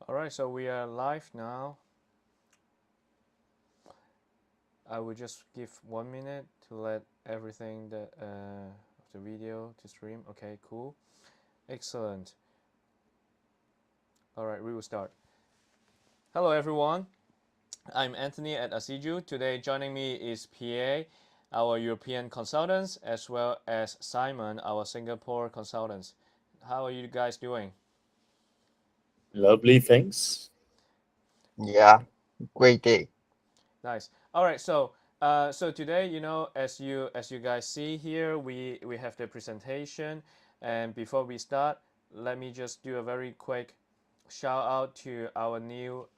All right, so we are live now. I will just give 1 minute to let everything of the video to stream. Okay, cool. Excellent. All right, we will start. Hello, everyone. I'm Anthony at ASIDU. Today, joining me is Pierre, our European consultants, as well as Simon, our Singapore consultants. How are you guys doing? Lovely, thanks. Yeah, great day. Nice. All right, so today, as you guys see here, we have the presentation, and before we start, let me just do a very quick shout out to our new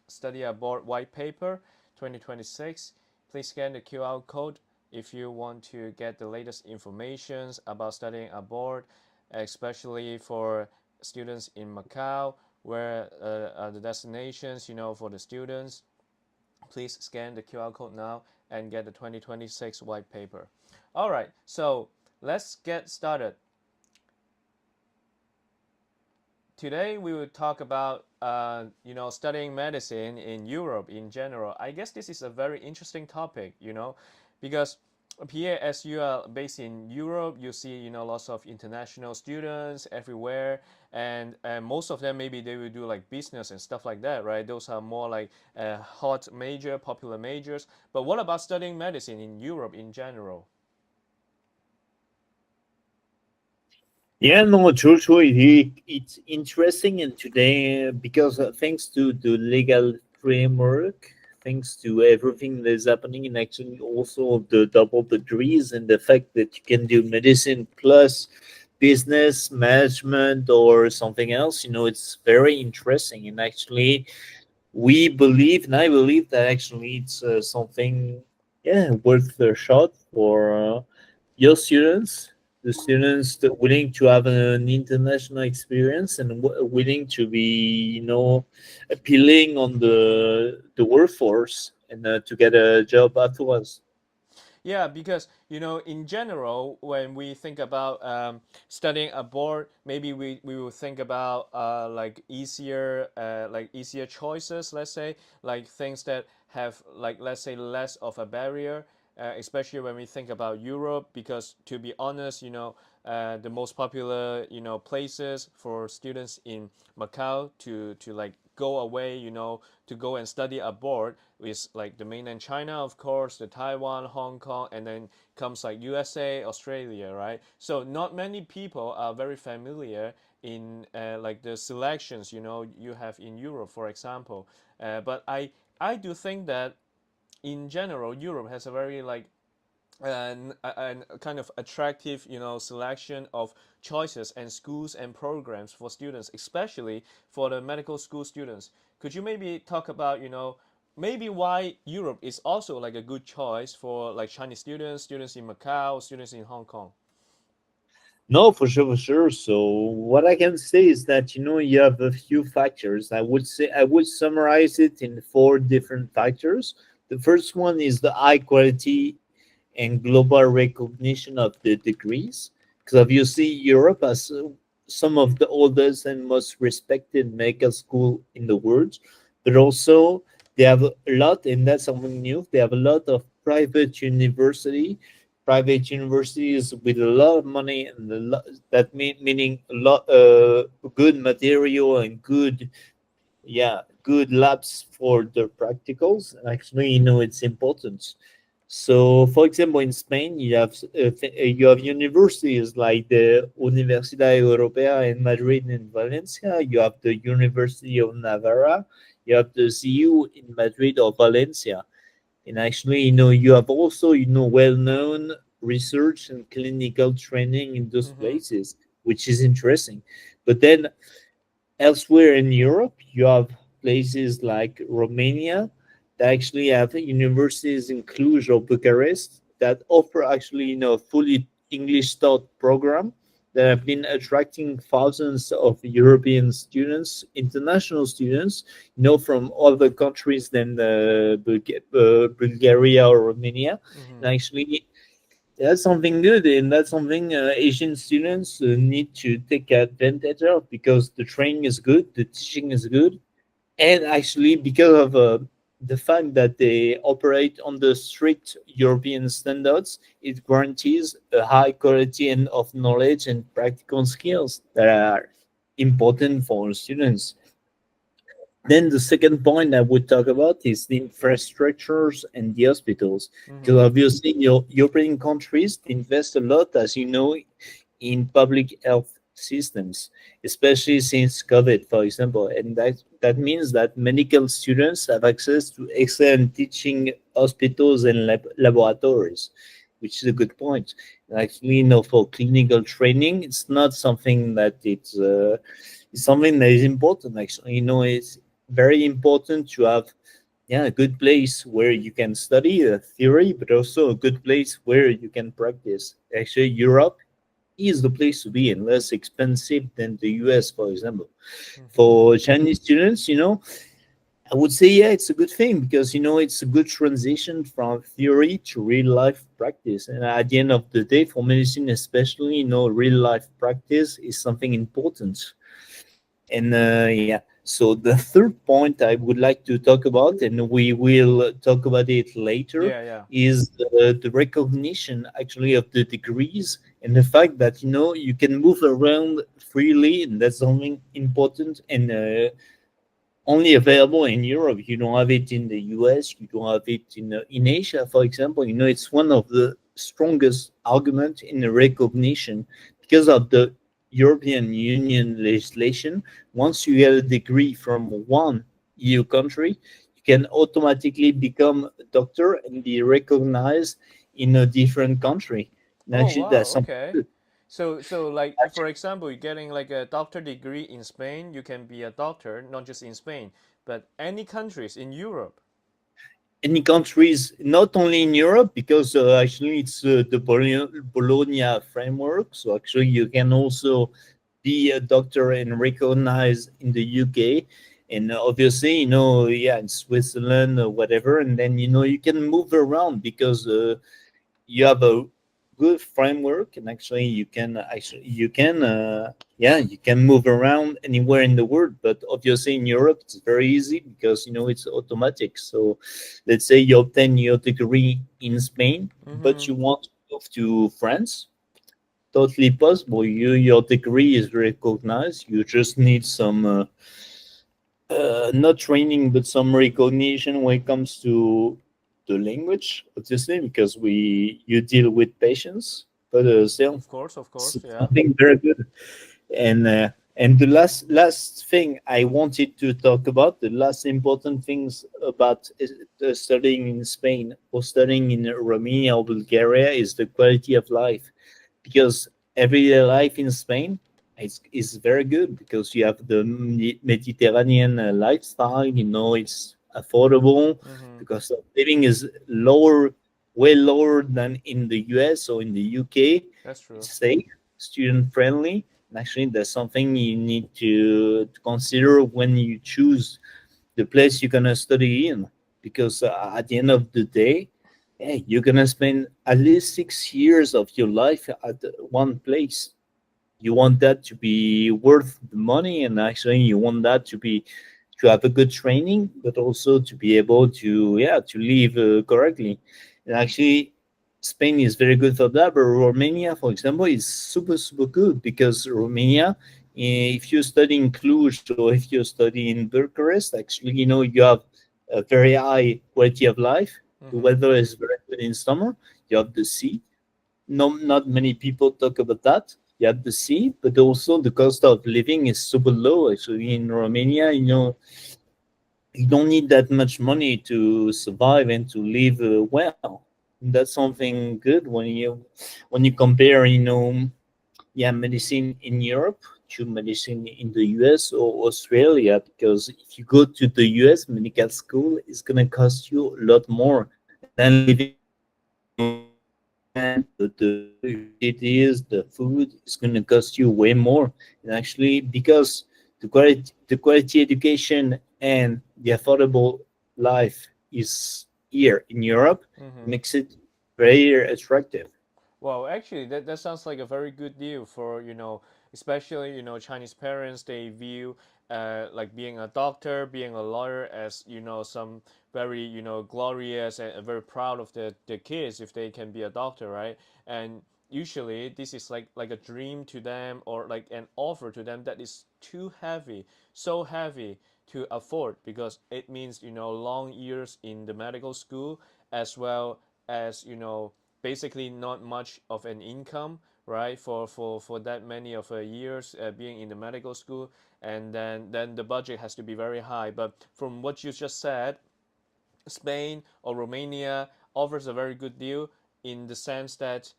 Study Abroad white paper 2026. Please scan the QR code if you want to get the latest information about studying abroad, especially for students in Macau, where are the destinations, for the students. Please scan the QR code now and get the 2026 white paper. All right, so let's get started. Today we will talk about studying medicine in Europe in general. I guess this is a very interesting topic, because Pierre, as you are based in Europe, you see lots of international students everywhere, and most of them maybe they will do like business and stuff like that, right? Those are more like hot major, popular majors. But what about studying medicine in Europe in general? Yeah, no, true. It's interesting, and today because thanks to the legal framework, thanks to everything that's happening, and actually also the double degrees and the fact that you can do medicine plus business management or something else, it's very interesting. And actually, we believe, and I believe that actually it's something, worth a shot for your students, the students that willing to have an international experience and willing to be, appealing on the workforce and to get a job afterwards. Yeah, because in general, when we think about studying abroad, maybe we will think about easier choices. Let's say like things that have let's say less of a barrier, especially when we think about Europe. Because to be honest, the most popular places for students in Macau to go away, to go and study abroad is like the mainland China, of course, the Taiwan, Hong Kong, and then comes like USA, Australia, right? So not many people are very familiar in like the selections, you have in Europe, for example. But I do think that in general, Europe has a very and kind of attractive, selection of choices and schools and programs for students, especially for the medical school students. Could you maybe talk about, maybe why Europe is also like a good choice for like Chinese students, students in Macau, students in Hong Kong? No, for sure. So what I can say is that you have a few factors. I would summarize it in 4 different factors. The first one is the high quality and global recognition of the degrees, because obviously Europe has some of the oldest and most respected medical school in the world, but also they have a lot, and that's something new. They have a lot of private universities with a lot of money and meaning a lot good material and good labs for the practicals. And actually, it's important. So, for example, in Spain, you have universities like the Universidad Europea in Madrid and Valencia. You have the University of Navarra. You have the CU in Madrid or Valencia. And actually, you have also, well-known research and clinical training in those places, which is interesting. But then elsewhere in Europe, you have places like Romania that actually have universities in Cluj or Bucharest that offer actually, a fully English taught program that have been attracting thousands of European students, international students, from other countries than Bulgaria or Romania. And actually, that's something good, and that's something Asian students need to take advantage of, because the training is good, the teaching is good, And actually, because of the fact that they operate under strict European standards, it guarantees a high quality and of knowledge and practical skills that are important for students. Then the second point I would talk about is the infrastructures and the hospitals. Because obviously, European countries invest a lot, as you know, in public health systems, especially since COVID, for example. And that means that medical students have access to excellent teaching hospitals and laboratories, which is a good point. Actually, for clinical training, it's not something that it's something that is important. Actually, it's very important to have a good place where you can study theory, but also a good place where you can practice. Actually, Europe is the place to be and less expensive than the US, for example. For Chinese students, I would say, it's a good thing because, it's a good transition from theory to real life practice. And at the end of the day, for medicine, especially, real life practice is something important. And so the third point I would like to talk about, and we will talk about it later, is the recognition actually of the degrees and the fact that, you can move around freely, and that's something important and only available in Europe. You don't have it in the US, you don't have it in Asia, for example. It's one of the strongest arguments in the recognition because of the European Union legislation. Once you get a degree from one EU country, you can automatically become a doctor and be recognized in a different country. And actually, that's something good. So like for example, you're getting like a doctor degree in Spain, you can be a doctor not just in Spain, but any countries in Europe. Any countries, not only in Europe, because actually it's the Bologna framework. So actually, you can also be a doctor and recognized in the UK, and obviously, in Switzerland or whatever. And then you can move around because you have a good framework, and actually you can move around anywhere in the world. But obviously in Europe it's very easy because it's automatic. So let's say you obtain your degree in Spain, but you want to move to France, totally possible. Your degree is recognized. You just need some not training, but some recognition when it comes to the language, obviously, because you deal with patients. But still, Of course, something very good. And the last thing I wanted to talk about, the last important things about studying in Spain or studying in Romania or Bulgaria is the quality of life, because everyday life in Spain is very good because you have the Mediterranean lifestyle. It's affordable. The cost of living is lower, way lower than in the US or in the UK. That's true. It's safe, student friendly. And actually, that's something you need to consider when you choose the place you're gonna study in, because at the end of the day, hey, you're gonna spend at least 6 years of your life at one place. You want that to be worth the money, and actually you want that to have a good training, but also to be able to live correctly. And actually, Spain is very good for that, but Romania, for example, is super good because Romania, if you study in Cluj or if you study in Bucharest, actually, you have a very high quality of life. The weather is very good in summer. You have the sea. Not many people talk about that. You have the sea, but also the cost of living is super low. Actually, in Romania, you don't need that much money to survive and to live well. That's something good when you compare, medicine in Europe to medicine in the US or Australia. Because if you go to the US, medical school is gonna cost you a lot more than living the utilities, the food is going to cost you way more. And actually, because the quality education and the affordable life is here in Europe, makes it very attractive. Well, actually, that sounds like a very good deal for especially Chinese parents, they view like being a doctor, being a lawyer as some very glorious and very proud of the kids if they can be a doctor, right? And usually this is like a dream to them, or like an offer to them that is too heavy, so heavy to afford, because it means long years in the medical school, as well as basically not much of an income, right, for that many of years being in the medical school. And then the budget has to be very high. But from what you just said, Spain or Romania offers a very good deal, in the sense that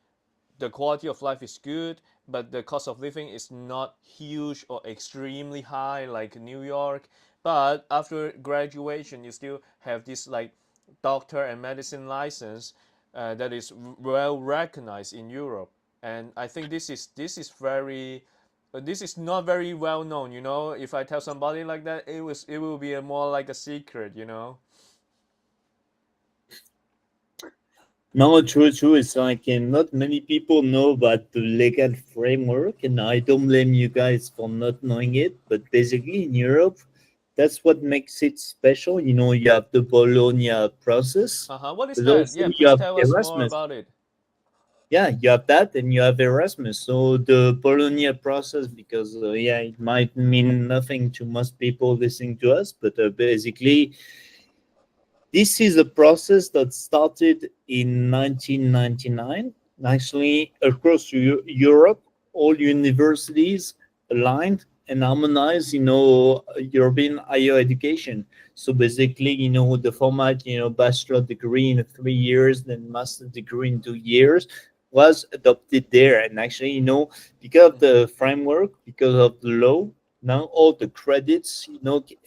the quality of life is good, but the cost of living is not huge or extremely high like New York. But after graduation, you still have this like doctor and medicine license that is well recognized in Europe. And I think this is not very well known. If I tell somebody like that, it will be more like a secret. No, true. It's like not many people know about the legal framework, and I don't blame you guys for not knowing it. But basically, in Europe, that's what makes it special. You have the Bologna process, What is but that? also Yeah, you please have tell us more Erasmus. about it. Yeah, you have that, and you have Erasmus. So the Bologna process, because it might mean nothing to most people listening to us, but basically, this is a process that started in 1999. Actually, across Europe, all universities aligned and harmonized, European higher education. So basically, the format, bachelor degree in 3 years, then master degree in 2 years, was adopted there. And actually, because of the framework, because of the law, now all the credits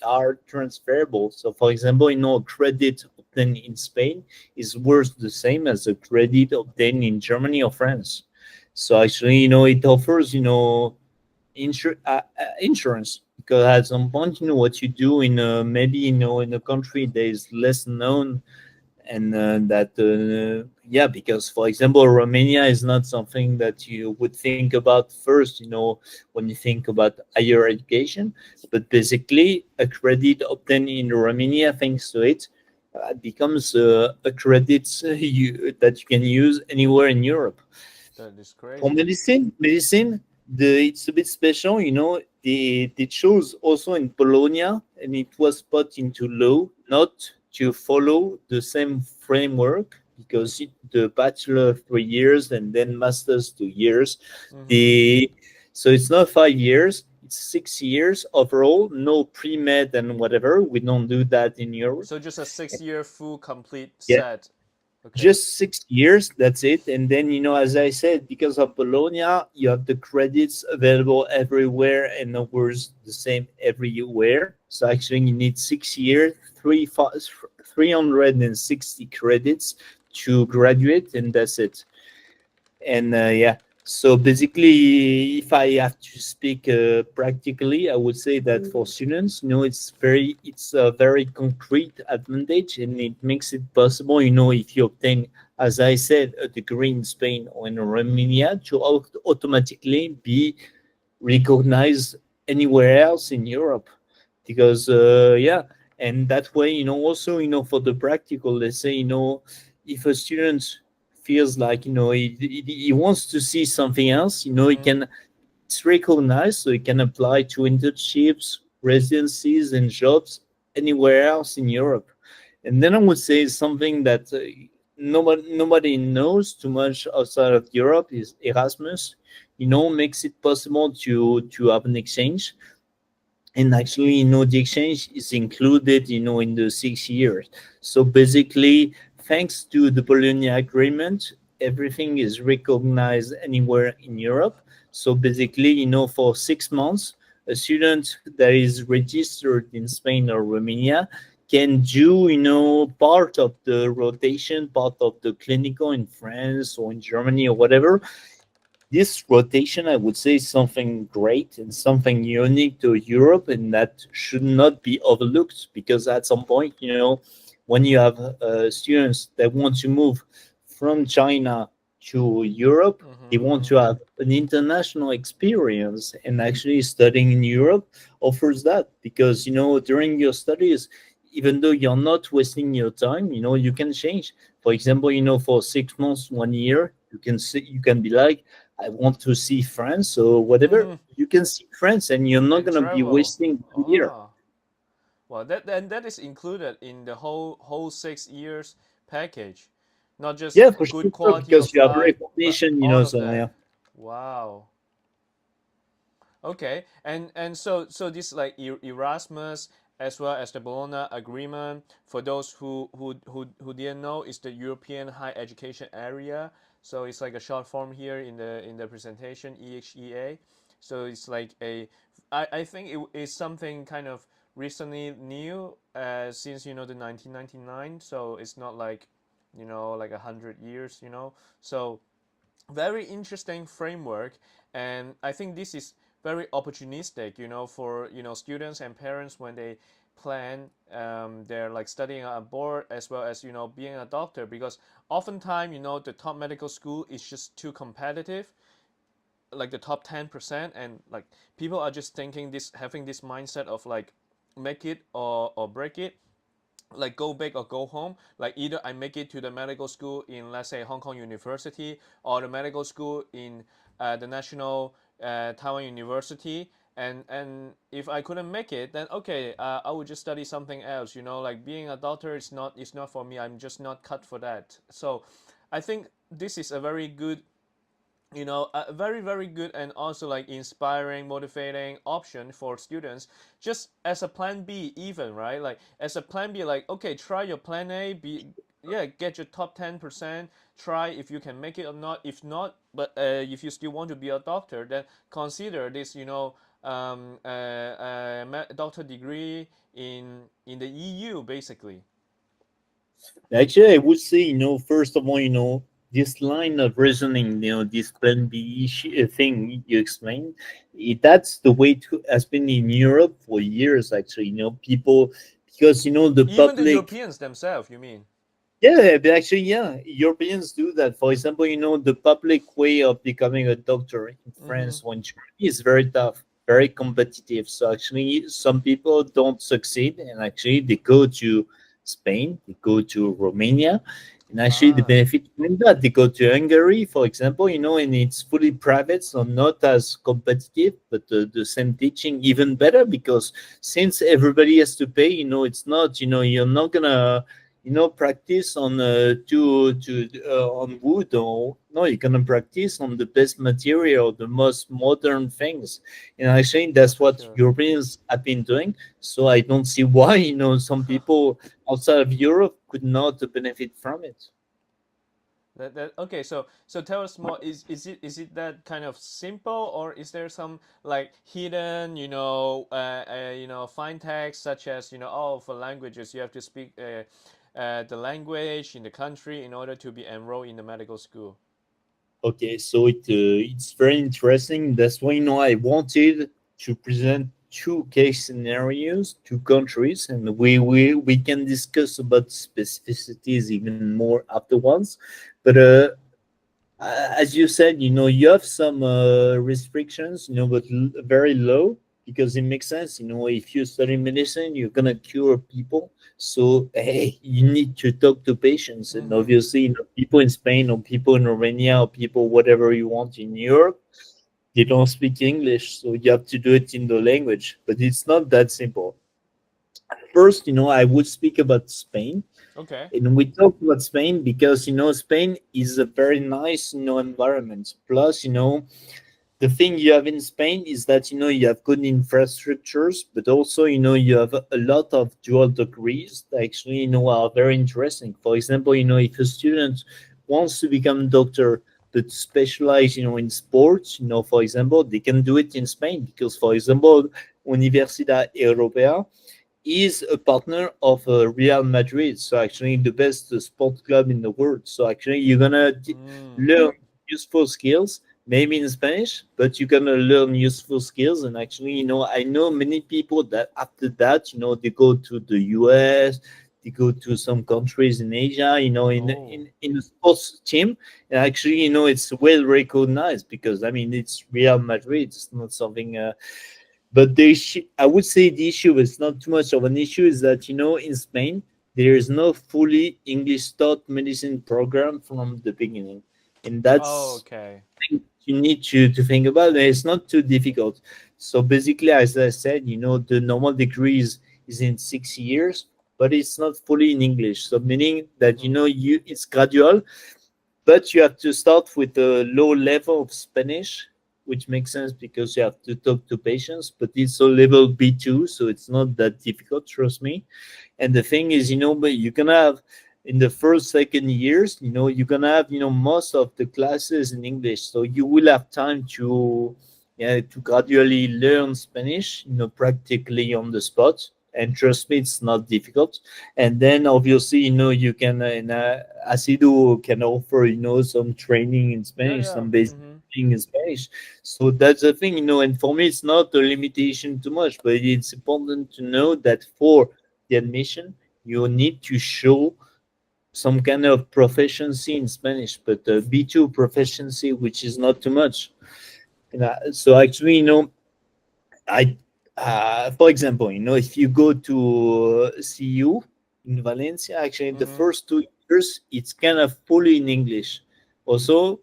are transferable. So for example, a credit obtained in Spain is worth the same as a credit obtained in Germany or France. So actually, it offers insurance, because at some point, what you do in maybe in a country that is less known, and because for example, Romania is not something that you would think about first, when you think about higher education. But basically, a credit obtained in Romania, thanks to it, becomes a credit that you can use anywhere in Europe. That is For crazy. medicine, it's a bit special. They chose also in Bologna, and it was put into law not to follow the same framework, because the bachelor 3 years and then master's 2 years. So it's not 5 years; it's 6 years overall. No pre-med and whatever. We don't do that in Europe. So just a 6-year full complete Yeah, set. Okay. just 6 years, that's it. And then, as I said, because of Bologna, you have the credits available everywhere, and the words the same everywhere. So actually, you need 6 years, 360 credits to graduate, and that's it. And so basically, if I have to speak practically, I would say that for students, it's a very concrete advantage, and it makes it possible, if you obtain, as I said, a degree in Spain or in Romania, to automatically be recognized anywhere else in Europe. Because and that way, also, for the practical, let's say, if a student feels like, he wants to see something else, he can, it's recognized, so he can apply to internships, residencies, and jobs anywhere else in Europe. And then I would say something that nobody knows too much outside of Europe is Erasmus. Makes it possible to have an exchange. And actually, the exchange is included, in the 6 years. So basically, thanks to the Bologna Agreement, everything is recognized anywhere in Europe. So basically, for 6 months, a student that is registered in Spain or Romania can do, part of the rotation, part of the clinical in France or in Germany or whatever. This rotation, I would say, is something great and something unique to Europe, and that should not be overlooked, because at some point, when you have students that want to move from China to Europe, they want to have an international experience, and actually studying in Europe offers that, because during your studies, even though you're not wasting your time, you can change. For example, for 6 months, 1 year, you can be like, I want to see France or whatever. You can see France, and you're not going to be wasting a year. Well, that is included in the whole 6 years package, not just for good sure, quality because of you have life, recognition, but all of so that. yeah. Wow. Okay, and so this like Erasmus as well as the Bologna Agreement, for those who didn't know, is the European Higher Education Area. So it's like a short form here in the presentation, EHEA. So it's like I think it is something kind of recently new since the 1999. So it's not like like 100 years. So very interesting framework, and I think this is very opportunistic, for students and parents when they plan they're like studying abroad as well as being a doctor, because oftentimes the top medical school is just too competitive, like the top 10%, and like people are just having this mindset of like make it or break it, like go big or go home. Like either I make it to the medical school in, let's say, Hong Kong University, or the medical school in the national Taiwan University, and if I couldn't make it, then okay, I would just study something else. Like being a doctor is not for me. I'm just not cut for that. So I think this is a very good, a very, very good and also like inspiring, motivating option for students, just as a plan B even, right? Like as a plan B, like, okay, try your plan A, get your top 10%, try if you can make it or not. If not, but if you still want to be a doctor, then consider this, doctor degree in the EU, basically. Actually, I would say, first of all, this line of reasoning, this plan B thing you explained, that's the way it has been in Europe for years, actually. People, because, the Even public. the Europeans themselves, you mean? Yeah, but actually, yeah, Europeans do that. For example, the public way of becoming a doctor in France or in Germany is very tough, very competitive. So actually, some people don't succeed, and actually they go to Spain, they go to Romania, and actually the benefit from that, they go to Hungary, for example, and it's fully private, so not as competitive, but the same teaching even better, because since everybody has to pay, it's not, you're not gonna practice on on wood, or no, you're gonna practice on the best material, the most modern things. And I think that's what Sure. Europeans have been doing. So I don't see why some people outside of Europe could not benefit from it. Okay, so tell us more. Is it that kind of simple, or is there some like hidden fine text, such as for languages you have to speak the language in the country in order to be enrolled in the medical school? Okay, so it's very interesting. That's why I wanted to present two case scenarios, two countries, and we can discuss about specificities even more afterwards. But as you said, you have some restrictions, but very low, because it makes sense. If you study medicine, you're gonna cure people. So hey, you need to talk to patients, and obviously, people in Spain or people in Romania or people whatever you want in Europe, they don't speak English, so you have to do it in the language. But it's not that simple. First, I would speak about Spain. Okay. And we talk about Spain because Spain is a very nice environment. Plus, the thing you have in Spain is that you have good infrastructures, but also you have a lot of dual degrees that actually are very interesting. For example, if a student wants to become a doctor but specialize in sports, for example, they can do it in Spain, because, for example, Universidad Europea is a partner of Real Madrid, so actually the best sport club in the world. So actually you're gonna learn useful skills, maybe in Spanish, but you're gonna learn useful skills. And actually, I know many people that after that, they go to the US, They go to some countries in Asia, in a sports team. And actually, it's well recognized because, it's Real Madrid. It's not something... but the issue, I would say the issue is not too much of an issue, is that, in Spain, there is no fully English taught medicine program from the beginning. And that's you need to think about it. It's not too difficult. So basically, as I said, the normal degree is in 6 years, but it's not fully in English. So meaning that, it's gradual, but you have to start with a low level of Spanish, which makes sense because you have to talk to patients, but it's a level B2, so it's not that difficult, trust me. And the thing is, but you can have in the first, second years, you're gonna have, most of the classes in English, so you will have time to gradually learn Spanish, practically on the spot. And trust me, it's not difficult. And then obviously, you can, ASIDU can offer, some training in Spanish, some basic thing in Spanish. So that's the thing, and for me, it's not a limitation too much, but it's important to know that for the admission, you need to show some kind of proficiency in Spanish, but B2 proficiency, which is not too much. So actually, for example, if you go to CU in Valencia, actually the first 2 years, it's kind of fully in English. Also,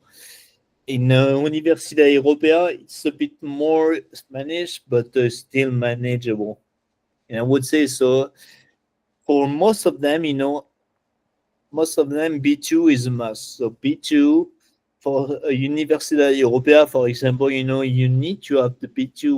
in Universidad Europea, it's a bit more Spanish, but still manageable. And I would say so. For most of them, B2 is a must. So B2 for Universidad Europea, for example, you need to have the B2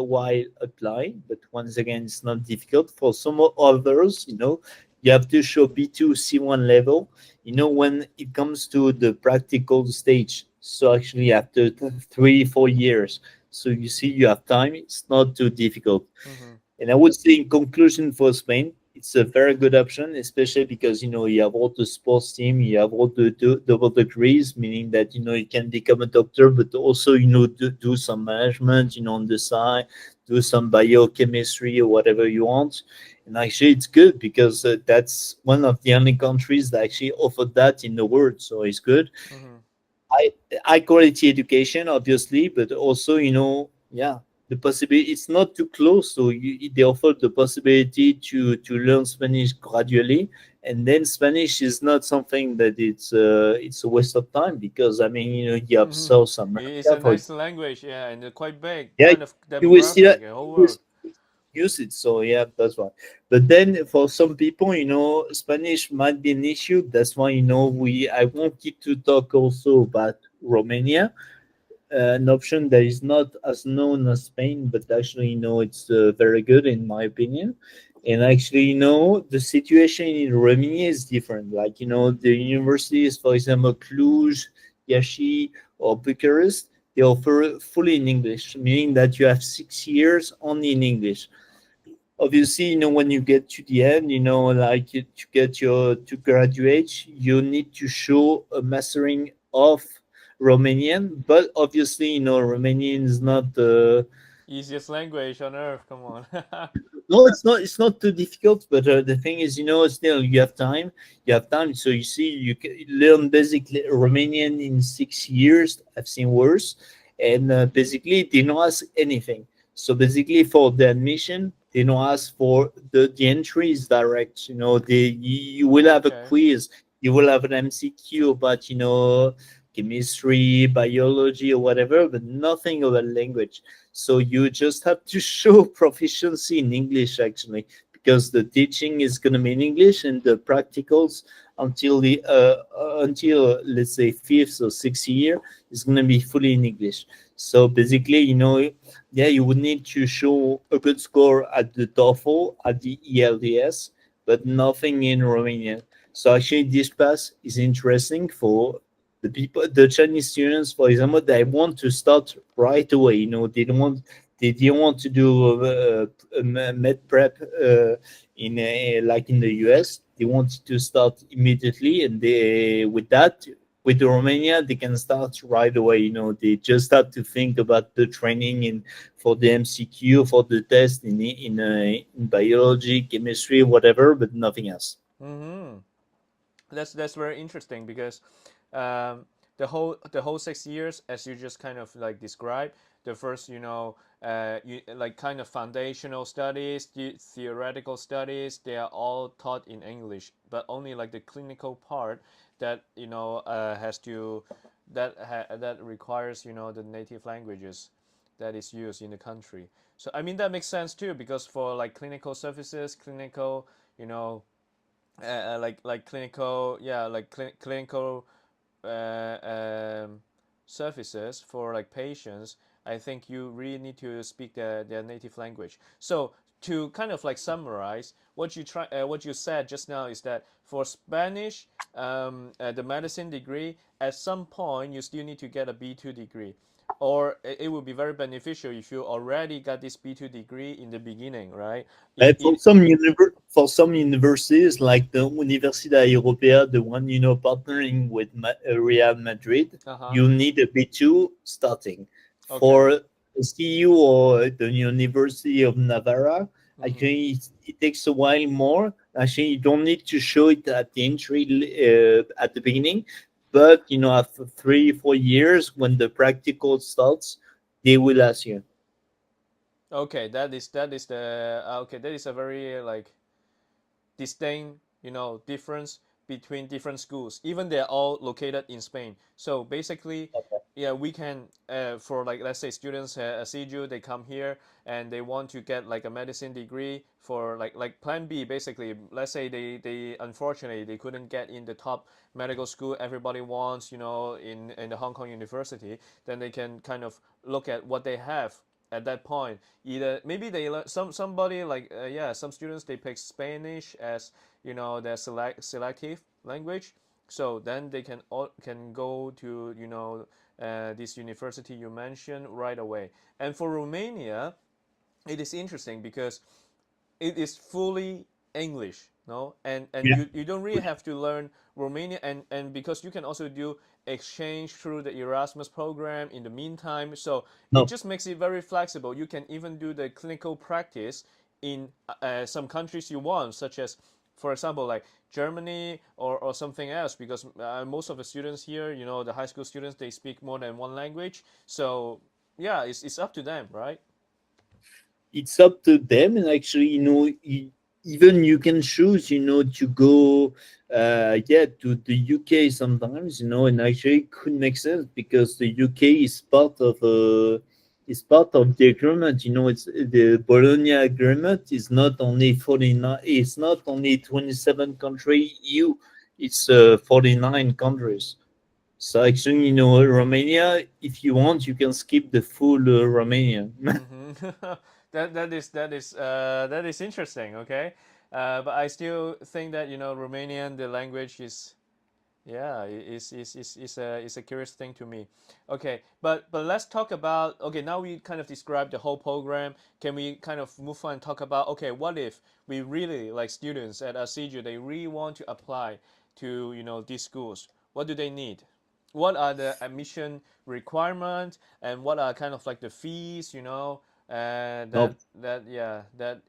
while applying. But once again, it's not difficult. For some others, you have to show B2 C1 level, when it comes to the practical stage. So actually after 3-4 years. So you see, you have time. It's not too difficult. And I would say in conclusion for Spain, it's a very good option, especially because, you have all the sports team, you have all the double degrees, meaning that, you can become a doctor, but also, do some management, on the side, do some biochemistry or whatever you want. And actually, it's good because that's one of the only countries that actually offer that in the world. So it's good. High quality education, obviously, but also, the possibility, it's not too close, so they offer the possibility to learn Spanish gradually, and then Spanish is not something that it's a waste of time, because you have South America. It's a nice language, and quite big. Yeah, kind of you will see that whole world. use it. So that's why. But then for some people, Spanish might be an issue. That's why I wanted to talk also about Romania. An option that is not as known as Spain, but actually, it's very good in my opinion. And actually, the situation in Romania is different. Like, the universities, for example, Cluj, Iași, or Bucharest, they offer fully in English, meaning that you have 6 years only in English. Obviously, when you get to the end, to graduate, you need to show a mastering of Romanian, but obviously, Romanian is not the easiest language on earth. Come on. No, it's not. It's not too difficult. But the thing is, still you have time. You have time. So you see, you can learn basically Romanian in 6 years. I've seen worse, and basically they don't ask anything. So basically, for the admission, they don't ask for the entry is direct. You will have a quiz. You will have an MCQ about chemistry, biology, or whatever, but nothing about language. So you just have to show proficiency in English, actually, because the teaching is going to be in English, and the practicals until let's say 5th or 6th year is going to be fully in English. So basically, you would need to show a good score at the TOEFL, at the ELTS, but nothing in Romanian. So actually, this pass is interesting for the Chinese students, for example. They want to start right away. They don't want to do a med prep like in the US. They want to start immediately, and with the Romania, they can start right away. They just have to think about the training for the MCQ, for the test in biology, chemistry, whatever, but nothing else. Mm-hmm. That's very interesting because the whole 6 years, as you just kind of like described, the first you like kind of foundational studies, the theoretical studies, they are all taught in English, but only like the clinical part that has to that requires the native languages that is used in the country. So I mean that makes sense too because for like clinical services, clinical like clinical clinical services for like patients, I think you really need to speak their native language. So to kind of like summarize what you said just now is that for Spanish, the medicine degree, at some point you still need to get a B2 degree, or it would be very beneficial if you already got this B2 degree in the beginning, right? For some universities, like the Universidad Europea, the one partnering with Real Madrid, you need a B2 starting. Okay. For CU or the University of Navarra, actually it takes a while more. Actually, you don't need to show it at the entry at the beginning, but after 3-4 years, when the practical starts, they will ask you. Okay, that is the okay. That is a very like distinct difference between different schools. Even they're all located in Spain. So basically, yeah, we can for like let's say students at ASIDU, they come here and they want to get like a medicine degree for like plan B. Basically, let's say they unfortunately they couldn't get in the top medical school everybody wants in the Hong Kong University. Then they can kind of look at what they have at that point. Either maybe they learn somebody like some students they pick Spanish as their selective language, so then they can go to this university you mentioned right away. And for Romania, it is interesting because it is fully English, no, and you don't really have to learn Romanian, and because you can also do exchange through the Erasmus program in the meantime, so it just makes it very flexible. You can even do the clinical practice in some countries you want, such as, for example, like Germany or something else, because most of the students here, the high school students, they speak more than one language. So yeah, it's up to them, right? It's up to them, and actually even you can choose to go to the UK sometimes, and actually it could make sense because the UK is part of the agreement. It's the Bologna agreement is not only 49, it's not only 27 country EU, it's 49 countries. So actually, Romania, if you want, you can skip the full Romania. That is interesting. Okay, but I still think that Romanian, the language is is a curious thing to me. Okay, but let's talk about, okay, now we kind of described the whole program. Can we kind of move on and talk about, okay, what if we really, like students at ASIDU, they really want to apply to these schools? What do they need? What are the admission requirements, and what are kind of like the fees that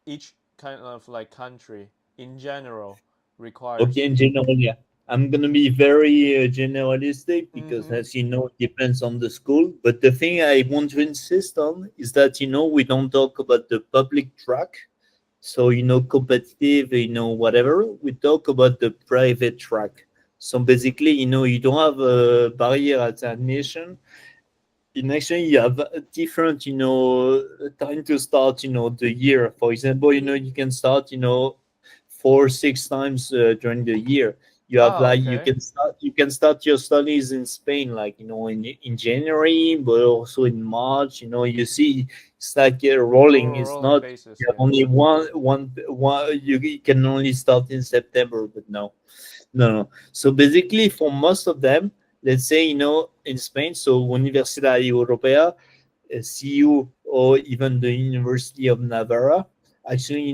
each kind of like country in general requires? Okay, in general, yeah. I'm going to be very generalistic because, as you know, it depends on the school. But the thing I want to insist on is that, we don't talk about the public track. So, competitive, whatever. We talk about the private track. So basically, you don't have a barrier at admission. Actually, you have a different, time to start, the year. For example, you can start, 4-6 times during the year. You have Okay. you can start your studies in Spain, like in January, but also in March. You see, it's like rolling. It's Rolling not basis, you have yeah. only one. You can only start in September, but no. So basically, for most of them, let's say in Spain, so Universidad Europea, CU, or even the University of Navarra, actually,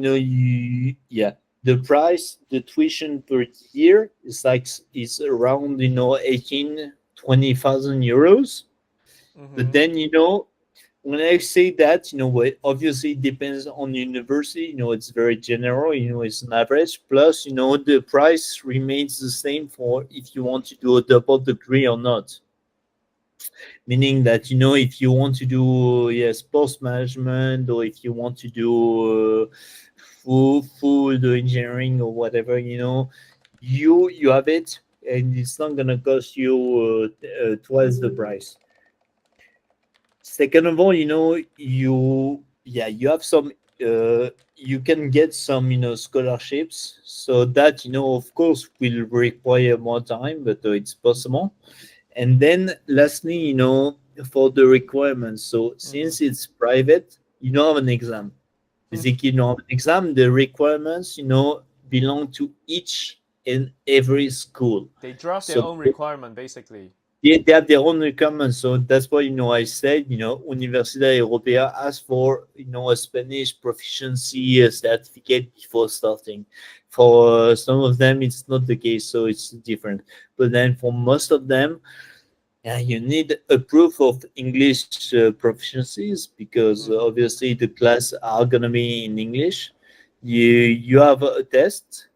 the price, the tuition per year is around 18-20,000 euros. But then when I say that, obviously it depends on the university. It's very general. It's an average. Plus, the price remains the same for if you want to do a double degree or not. Meaning that if you want to do sports management, or if you want to do food engineering or whatever, you have it, and it's not gonna cost you twice the price. Second of all, you have some you can get some scholarships, so that of course will require more time, but it's possible. And then lastly, for the requirements, so since it's private, you don't have an exam. Basically, you don't have an exam. The requirements, belong to each and every school. They draft their So own requirement, basically. they have their own requirements. So that's why, I said, Universidad Europea asks for, a Spanish proficiency certificate before starting. For some of them, it's not the case, so it's different. But then for most of them, you need a proof of English proficiencies, because obviously the class are gonna be in English. You have a test,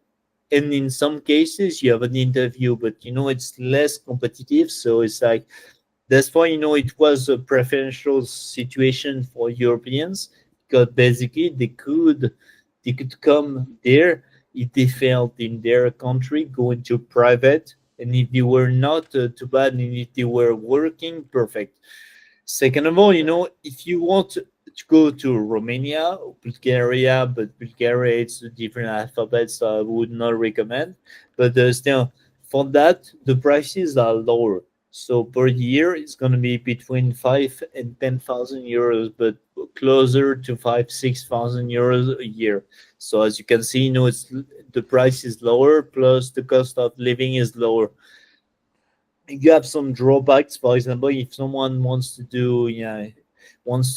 and in some cases you have an interview, but it's less competitive. So it's like, that's why it was a preferential situation for Europeans, because basically they could come there if they failed in their country, go into private, and if they were not too bad, and if they were working, perfect. Second of all, if you want to go to Romania or Bulgaria, but Bulgaria it's a different alphabet, so I would not recommend. But still, for that, the prices are lower. So per year, it's going to be between 5 and 10,000 euros, but closer to 5-6,000 euros a year. So as you can see, it's the price is lower, plus the cost of living is lower. You have some drawbacks. For example, if someone wants to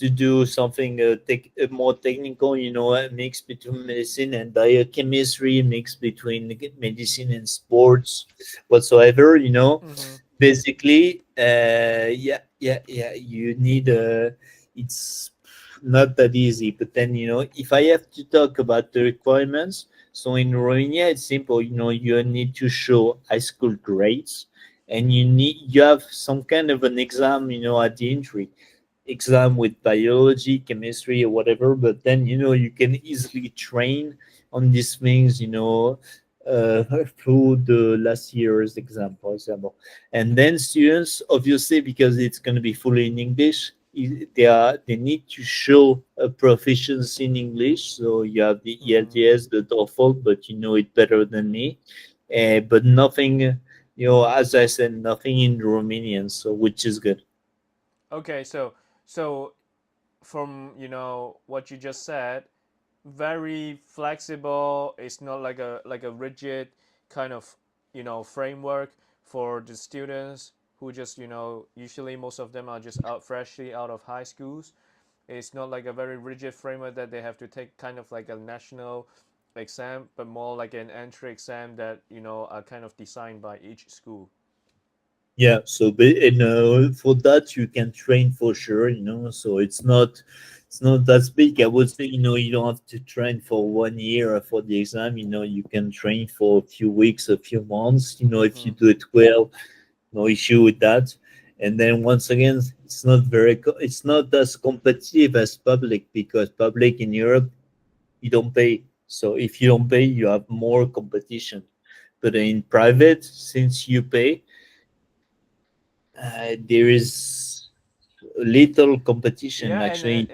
do something more technical, a mix between medicine and biochemistry, mix between medicine and sports, whatsoever, basically, you need it's not that easy. But then, if I have to talk about the requirements, so in Romania, it's simple. You need to show high school grades, and you have some kind of an exam, at the entry exam with biology, chemistry, or whatever. But then, you can easily train on these things, through the last year's exam, for example. And then students, obviously, because it's going to be fully in English, they need to show a proficiency in English. So you have the ELTS, the TOEFL, but you know it better than me. But nothing, as I said, nothing in Romanian, so which is good. Okay, so from what you just said, very flexible. It's not like a rigid kind of framework for the students who just usually most of them are just freshly out of high schools. It's not like a very rigid framework that they have to take kind of like a national exam, but more like an entry exam that are kind of designed by each school. Yeah, so for that you can train for sure, so it's not that big. I would say, you don't have to train for 1 year for the exam. You can train for a few weeks, a few months. If you do it well, no issue with that. And then once again, it's not as competitive as public, because public in Europe, you don't pay. So if you don't pay, you have more competition. But in private, since you pay, there is little competition, Yeah, actually.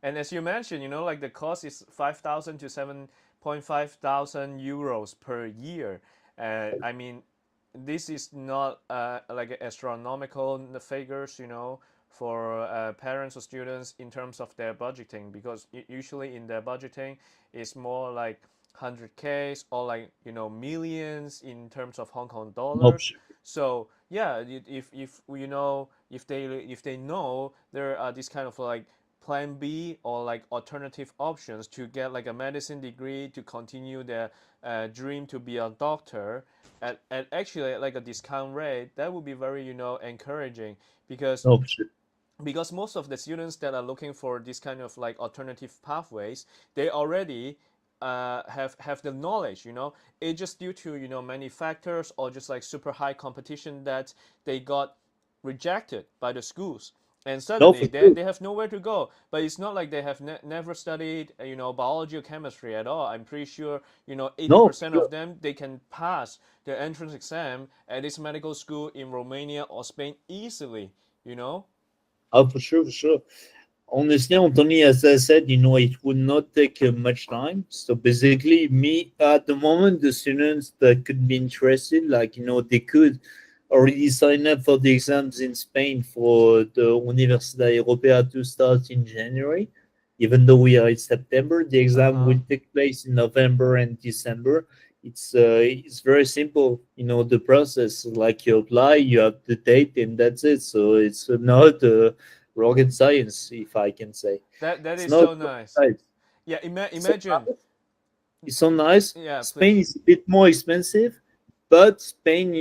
and as you mentioned, like the cost is 5,000 to 7,500 euros per year. I mean, this is not like astronomical figures, for parents or students in terms of their budgeting, because usually in their budgeting it's more like 100K or like millions in terms of Hong Kong dollars. So yeah, if if they know there are these kind of like plan B or like alternative options to get like a medicine degree to continue their dream to be a doctor at actually like a discount rate, that would be very encouraging, because because most of the students that are looking for this kind of like alternative pathways, they already have the knowledge, it's just due to many factors, or just like super high competition, that they got rejected by the schools, and No, suddenly for sure. they have nowhere to go. But it's not like they have never studied biology or chemistry at all. I'm pretty sure No, 80% for of sure. them, they can pass the entrance exam at this medical school in Romania or Spain easily. Oh, for sure, for sure. Honestly, Anthony, as I said, it would not take much time. So basically, me at the moment, the students that could be interested, like, they could already sign up for the exams in Spain for the Universidad Europea to start in January. Even though we are in September, the exam Uh-huh. will take place in November and December. It's very simple, the process. Like you apply, you have the date, and that's it. So it's not rocket science, if I can say. That It's is not so rocket nice. science. Yeah, So imagine. it's so nice. Yeah, Spain please. is a bit more expensive, but Spain,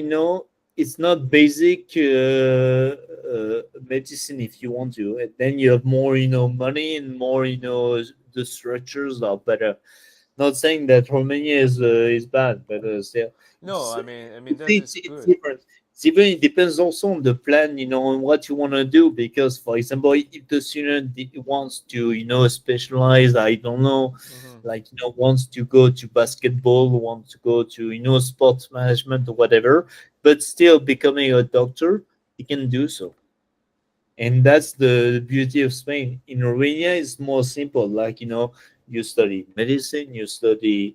it's not basic medicine if you want to. And then you have more, money, and more, the structures are better. Not saying that Romania is bad, but still, No, it's, I mean that it's is it's good. different. It's even it depends also on the plan, on what you want to do. Because, for example, if the student wants to, specialize, I don't know, Hmm. like wants to go to basketball, wants to go to sports management or whatever, but still becoming a doctor, he can do so. And that's the beauty of Spain. In Romania, it's more simple. Like, you study medicine, you study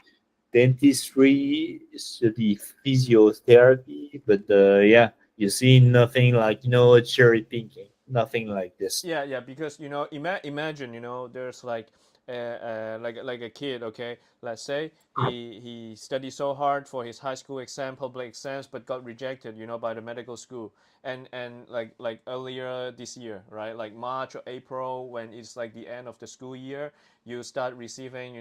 dentistry, you study physiotherapy, but yeah, you see nothing like, cherry picking, nothing like this. Yeah, because imagine there's like a kid. Okay, let's say he studied so hard for his high school exam, public exams, but got rejected, by the medical school. And like earlier this year, right, like March or April, when it's like the end of the school year, you start receiving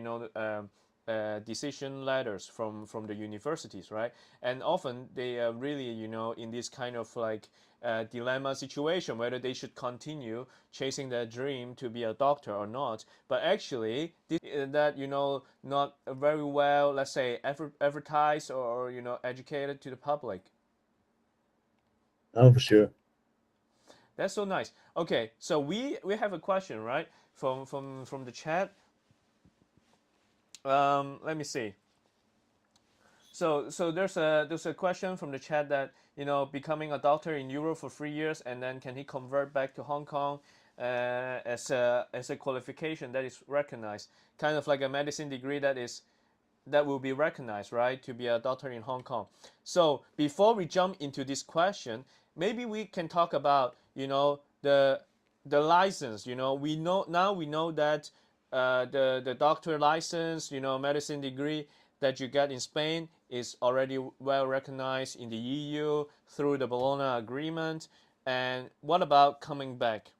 decision letters from the universities, right? And often they are really in this kind of like dilemma situation, whether they should continue chasing their dream to be a doctor or not. But actually, that not very well, let's say, advertised or educated to the public. Oh, for sure. That's so nice. Okay, so we have a question, right, from the chat. Let me see. So there's a question from the chat that becoming a doctor in Europe for 3 years, and then can he convert back to Hong Kong as a qualification that is recognized, kind of like a medicine degree that will be recognized, right, to be a doctor in Hong Kong. So before we jump into this question, maybe we can talk about the license. We know that the doctor license, medicine degree that you get in Spain is already well recognized in the EU through the Bologna Agreement. And what about coming back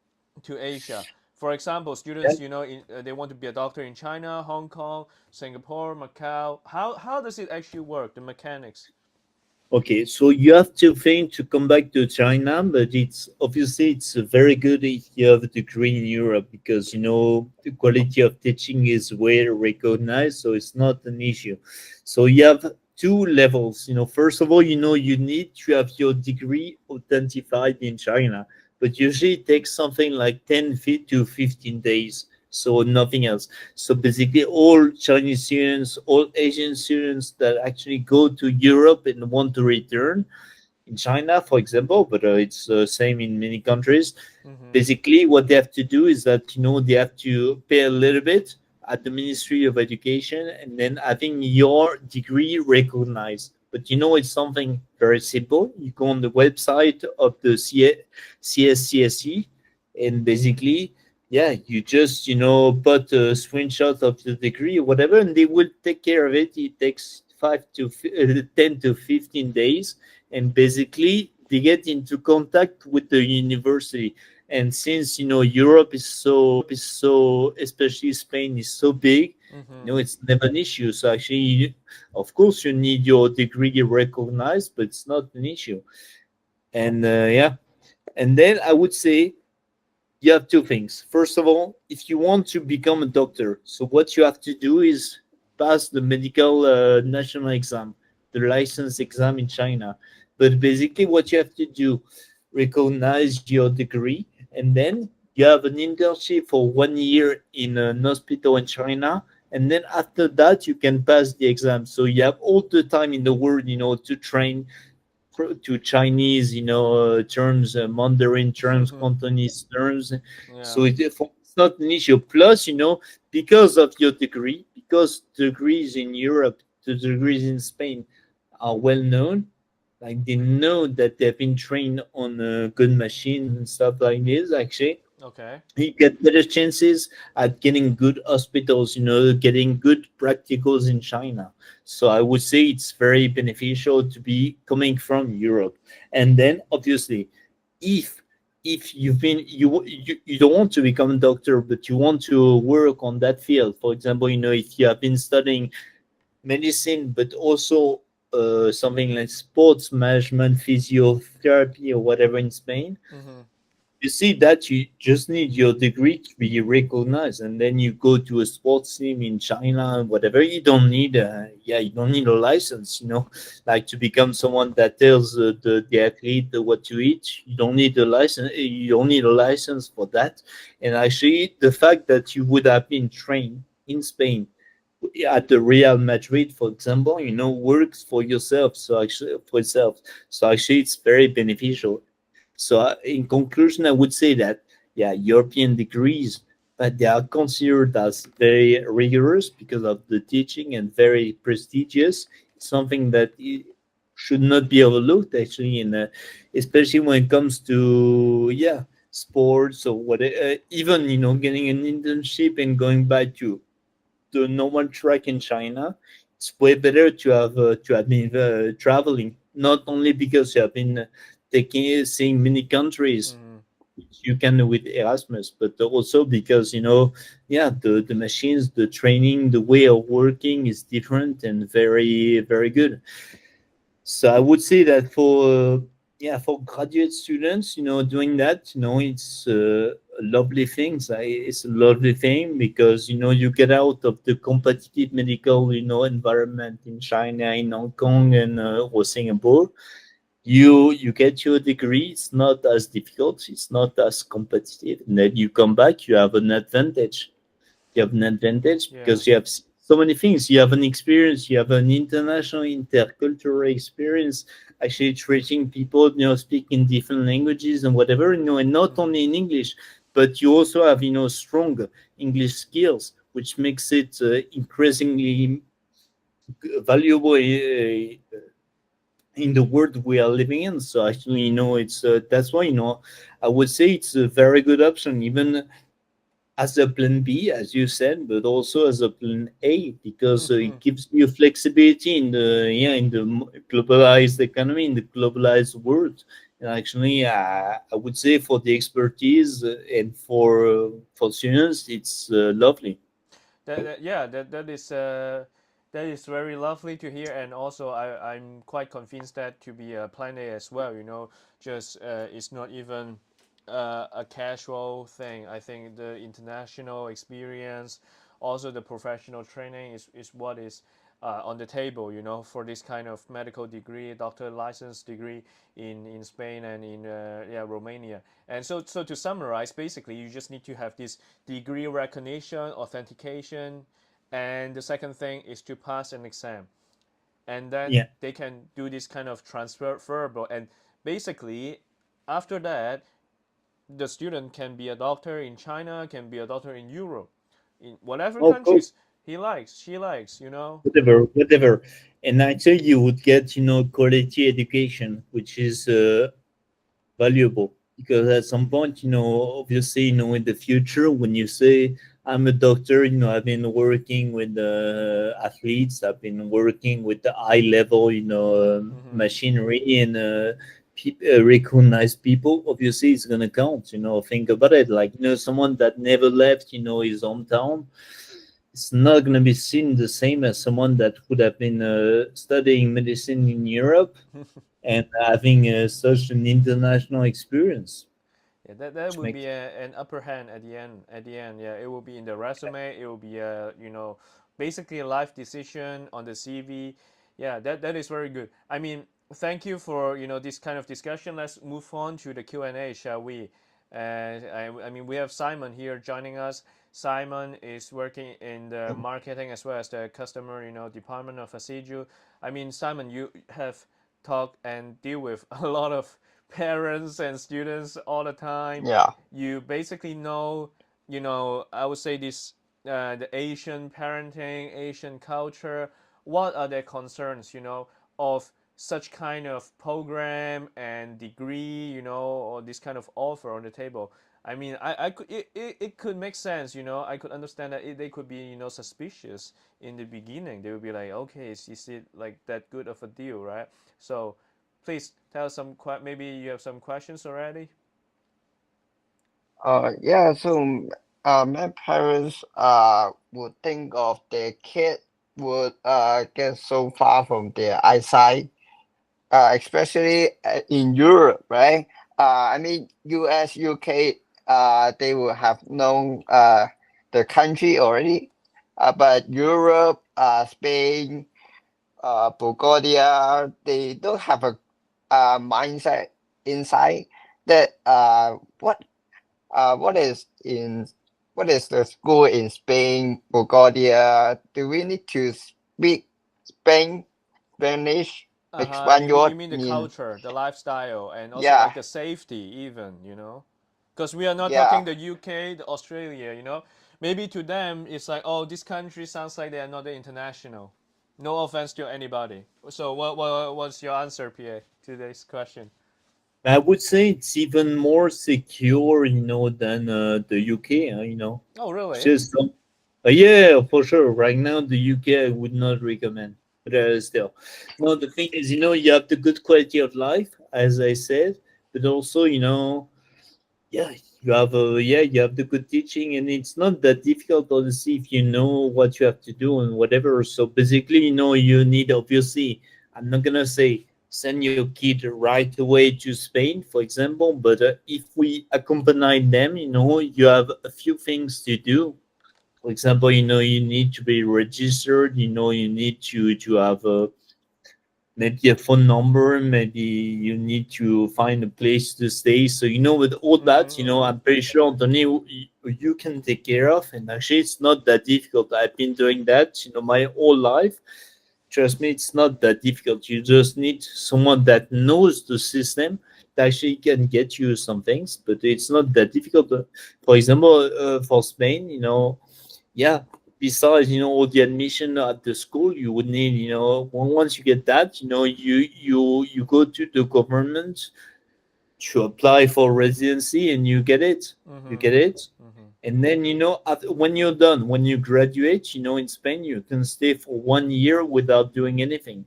to Asia? For example, Yeah. students, they want to be a doctor in China, Hong Kong, Singapore, Macau. How does it actually work? The mechanics. Okay, so you have to think to come back to China, but it's very good if you have a degree in Europe, because the quality of teaching is well recognized, so it's not an issue. So you have two levels. First of all, you need to have your degree authenticated in China, but usually it takes something like 10 feet to 15 days. So nothing else. So basically, all Chinese students, all Asian students that actually go to Europe and want to return in China, for example, but it's the same in many countries. Mm-hmm. Basically, what they have to do is that they have to pay a little bit at the Ministry of Education, and then having your degree recognized. But it's something very simple. You go on the website of the CSCSE, and basically, yeah, you just put a screenshot of the degree or whatever, and they will take care of it. It takes 10 to 15 days, and basically they get into contact with the university. And since Europe is so, especially Spain is so big, Mm-hmm. it's never an issue. So actually, of course, you need your degree recognized, but it's not an issue. And yeah, and then I would say you have two things. First of all, if you want to become a doctor, so what you have to do is pass the medical national exam, the license exam in China. But basically, what you have to do, recognize your degree, and then you have an internship for 1 year in an hospital in China. And then after that, you can pass the exam. So you have all the time in the world, to train to Chinese, terms, Mandarin terms, Cantonese terms. Yeah. So it's not an issue. Plus, because of your degree, because degrees in Europe, the degrees in Spain are well known. Like they know that they've been trained on good machines and stuff like this. Actually, Okay. you get better chances at getting good hospitals, getting good practicals in China. So I would say it's very beneficial to be coming from Europe. And then obviously, if you've been you don't want to become a doctor, but you want to work on that field, for example, if you have been studying medicine, but also something like sports management, physiotherapy, or whatever in Spain, you see that you just need your degree to be recognized, and then you go to a sports team in China, whatever. You don't need you don't need a license, like to become someone that tells the athlete what to eat. You don't need a license. You don't need a license for that. And actually, the fact that you would have been trained in Spain at the Real Madrid, for example, works for yourself. So actually, it's very beneficial. So in conclusion, I would say that, European degrees, but they are considered as very rigorous because of the teaching and very prestigious. It's something that should not be overlooked, actually, especially when it comes to, sports or whatever. Even, getting an internship and going back to the normal track in China, it's way better to have been traveling, not only because you have been seeing many countries, which you can do with Erasmus, but also because the machines, the training, the way of working is different and very, very good. So I would say that for graduate students, doing that, it's a lovely thing. It's a lovely thing because you get out of the competitive medical environment in China, in Hong Kong, and or Singapore. You get your degree. It's not as difficult. It's not as competitive. And then you come back. You have an advantage. You have an advantage because you have so many things. You have an experience. You have an international, intercultural experience. Actually, treating people, speaking different languages and whatever, and not only in English, but you also have, strong English skills, which makes it increasingly valuable in the world we are living in. So actually, it's that's why I would say it's a very good option, even as a plan B, as you said, but also as a plan A, because it gives you flexibility in the globalized economy, in the globalized world. And actually, I would say for the expertise and for students, it's lovely. That is very lovely to hear, and also I'm quite convinced that to be a plan A as well. Just it's not even a casual thing. I think the international experience, also the professional training is what is on the table, for this kind of medical degree, doctor license degree in Spain and in Romania. And so to summarize, basically, you just need to have this degree recognition, authentication, and the second thing is to pass an exam, and then they can do this kind of transferable. And basically, after that, the student can be a doctor in China, can be a doctor in Europe, in whatever countries he likes, she likes, Whatever. And actually, you would get, quality education, which is valuable, because at some point, obviously, in the future, when you say I'm a doctor, I've been working with athletes, I've been working with the high level, machinery and recognized people. Obviously, it's gonna count. Think about it, like someone that never left, his hometown. It's not going to be seen the same as someone that would have been studying medicine in Europe and having such an international experience. Yeah, that would make be an upper hand at the end. At the end, yeah, it will be in the resume. It will be a basically a life decision on the CV. Yeah, that is very good. I mean, thank you for this kind of discussion. Let's move on to the Q&A, shall we? I mean, we have Simon here joining us. Simon is working in the marketing as well as the customer department of ASIDU. I mean, Simon, you have talked and deal with a lot of parents and students all the time. Yeah. You basically know, I would say this, the Asian parenting, Asian culture. What are their concerns, of such kind of program and degree, or this kind of offer on the table? I mean, I could it could make sense, I could understand that they could be, suspicious in the beginning. They would be like, okay, is it like that good of a deal, right? So please tell us maybe you have some questions already. Yeah, so my parents would think of their kid would get so far from their eyesight, especially in Europe, right? I mean, US, UK, they will have known the country already, but Europe, Spain, Bulgaria, they don't have a mindset inside that what is the school in Spain, Bulgaria? Do we need to speak Spanish? You Español mean the in culture, the lifestyle, and also yeah, like the safety, even, because we are not yeah, talking the UK, the Australia, maybe to them it's like, oh, this country sounds like they are not international. No offense to anybody. So what's your answer, Pierre, to this question? I would say it's even more secure, than the UK. Oh, It's really? just yeah, for sure. Right now, the UK I would not recommend. But still, no. The thing is, you have the good quality of life, as I said, but also, yeah, you have the good teaching, and it's not that difficult, honestly, if you know what you have to do and whatever. So basically, you need, obviously, I'm not gonna say send your kid right away to Spain, for example, but if we accompany them, you have a few things to do. For example, you need to be registered. You need to have maybe a phone number. Maybe you need to find a place to stay. So with all that, I'm pretty sure Anthony, you can take care of. And actually, it's not that difficult. I've been doing that, my whole life. Trust me, it's not that difficult. You just need someone that knows the system that actually can get you some things, but it's not that difficult. For example, for Spain, yeah, besides all the admission at the school, you would need, once you get that, you go to the government to apply for residency, and you get it. You Mm-hmm. get it. Mm-hmm. And then, when you're done, when you graduate, in Spain, you can stay for 1 year without doing anything,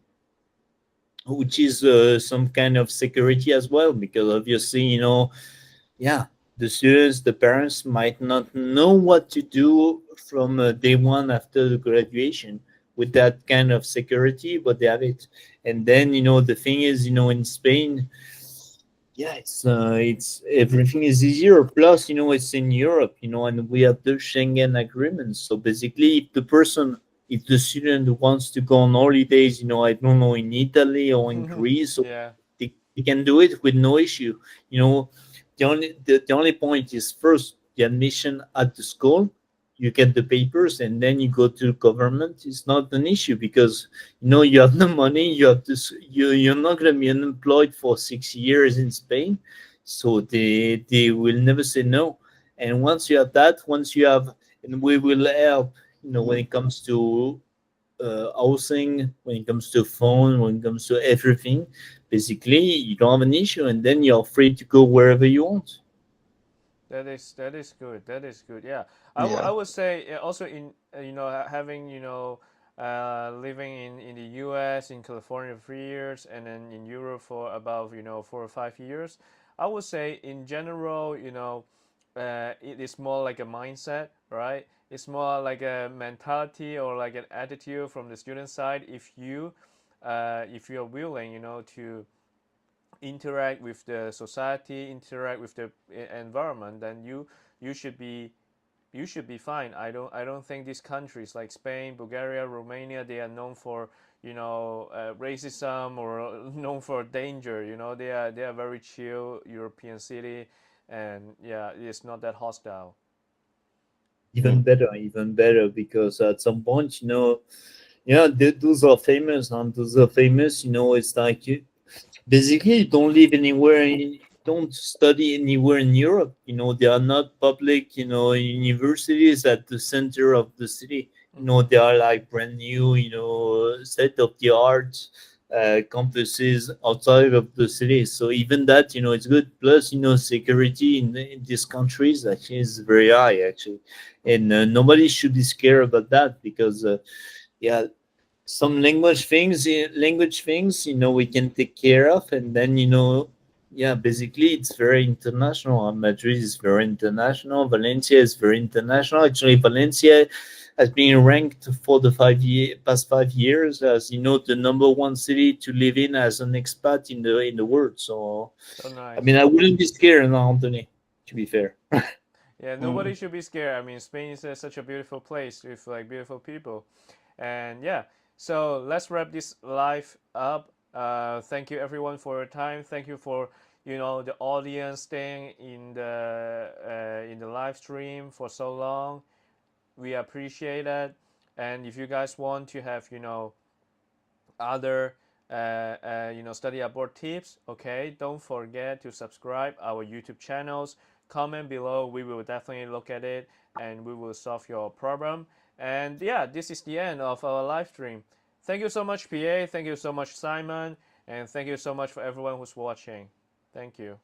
which is some kind of security as well, because obviously, yeah, the students, the parents might not know what to do from day one after the graduation with that kind of security, but they have it. And then, the thing is, in Spain, yeah, it's everything is easier. Plus, it's in Europe, and we have the Schengen agreement. So basically, if the student wants to go on holidays, I don't know, in Italy or in Greece, so Yeah. they can do it with no issue. You know, the only point is, first the admission at the school. You get the papers, and then you go to the government. It's not an issue, because you have the money. You have this. You're not going to be unemployed for 6 years in Spain, so they will never say no. And once you have that, and we will help. When it comes to housing, when it comes to phone, when it comes to everything, basically you don't have an issue, and then you're free to go wherever you want. That is good. That is good. Yeah, I yeah, would say also in having living in the U.S. in California for 3 years and then in Europe for about 4 or 5 years. I would say in general it is more like a mindset, right? It's more like a mentality or like an attitude from the student side. If you are willing to interact with the society, interact with the environment, then you should be fine. I don't think these countries like Spain, Bulgaria, Romania, they are known for racism or known for danger. They are very chill European city, and yeah, it's not that hostile. Even better, because at some point, those are famous, and those are famous. It's like basically you don't live anywhere. Don't study anywhere in Europe. They are not public. Universities at the center of the city. They are like brand new. State of the art campuses outside of the city. So even that, it's good. Plus, security in these countries actually is very high actually, and nobody should be scared about that, because yeah, some language things, we can take care of, and then yeah, basically it's very international. Madrid is very international. Valencia is very international. Actually, Valencia has been ranked for the past 5 years as the number one city to live in as an expat in the world. So nice. I mean, I wouldn't be scared, Anthony, to be fair. Yeah, nobody should be scared. I mean, Spain is such a beautiful place with like beautiful people, and yeah. So let's wrap this live up. Thank you everyone for your time. Thank you for the audience staying in the live stream for so long. We appreciate it. And if you guys want to have other study abroad tips, okay, don't forget to subscribe our YouTube channels. Comment below. We will definitely look at it and we will solve your problem. And yeah, this is the end of our live stream. Thank you so much, Pierre. Thank you so much, Simon. And thank you so much for everyone who's watching. Thank you.